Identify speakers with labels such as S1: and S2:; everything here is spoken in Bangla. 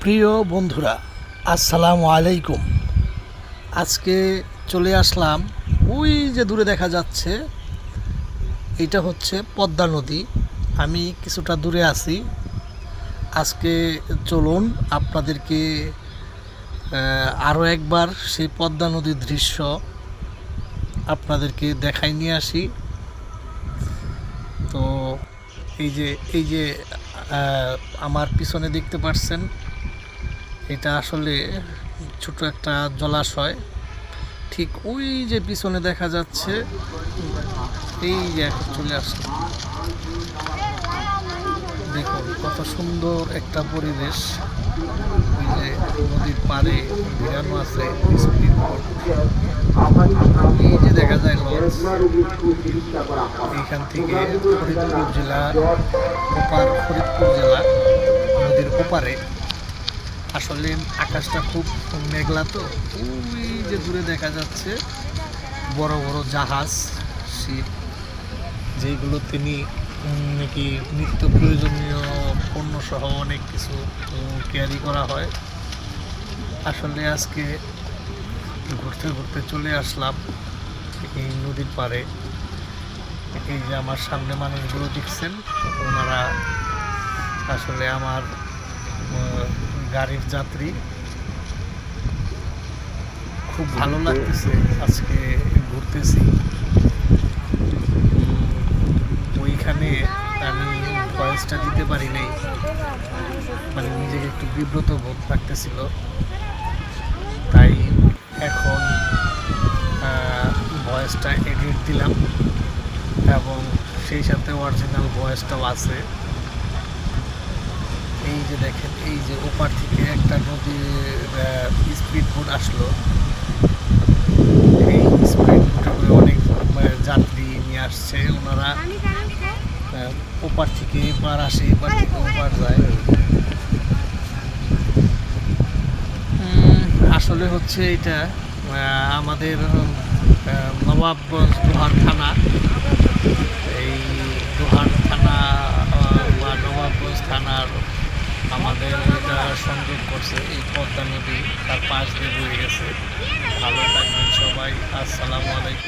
S1: প্রিয় বন্ধুরা, আসসালামু আলাইকুম। আজকে চলে আসলাম, ওই যে দূরে দেখা যাচ্ছে এটা হচ্ছে পদ্মা নদী। আমি কিছুটা দূরে আছি। আজকে চলুন আপনাদেরকে আরও একবার সেই পদ্মা নদীর দৃশ্য আপনাদেরকে দেখাই নিয়ে আসি। তো এই যে আমার পিছনে দেখতে পাচ্ছেন, এটা আসলে ছোট একটা জলাশয়। ঠিক ওই যে পিছনে দেখা যাচ্ছে, এই যে এখন চলে আসছে। দেখুন কত সুন্দর একটা পরিবেশ। ওই যে নদীর পাড়ে ভিড়ানো আছে স্পিড বোট। এই যে দেখা যায় লঞ্চ। এইখান থেকে ফরিদপুর জেলা নদীর ওপারে। আসলে আকাশটা খুব মেঘলা, তো ওই যে দূরে দেখা যাচ্ছে বড় বড় জাহাজ, শিপ, যেগুলো তিনি নাকি নিত্য প্রয়োজনীয় পণ্য সহ অনেক কিছু ক্যারি করা হয়। আসলে আজকে ঘুরতে ঘুরতে চলে আসলাম এই নদীর পাড়ে। এই যে আমার সামনে মানুষগুলো দেখছেন, ওনারা আসলে আমার গাড়ির যাত্রী। খুব ভালো লাগতেছে আজকে ঘুরতেছি। ওইখানে আমি ভয়েসটা দিতে পারি নাই, মানে নিজেকে একটু বিব্রত বোধ লাগতেছিল, তাই এখন ভয়েসটা এডিট দিলাম এবং সেই সাথে অরিজিনাল ভয়েসটাও আছে। এই যে দেখেন, এই যে ওপার থেকে একটা নদীর স্পিড বোট আসলো। এই স্পিড বোটে করে অনেক যাত্রী নিয়ে আসছে। ওনারা ওপার থেকে এপার আসে, এপার থেকে ওপার যায়। আসলে হচ্ছে এটা আমাদের নবাবগঞ্জ দোহার থানা। এই দোহার থানা বা নবাবগঞ্জ থানার আমাদের এটা সংযোগ করছে এই পদ্মা নদী, তার পাশ দিয়ে বয়ে গেছে। ভালো থাকবেন সবাই। আসসালামু আলাইকুম।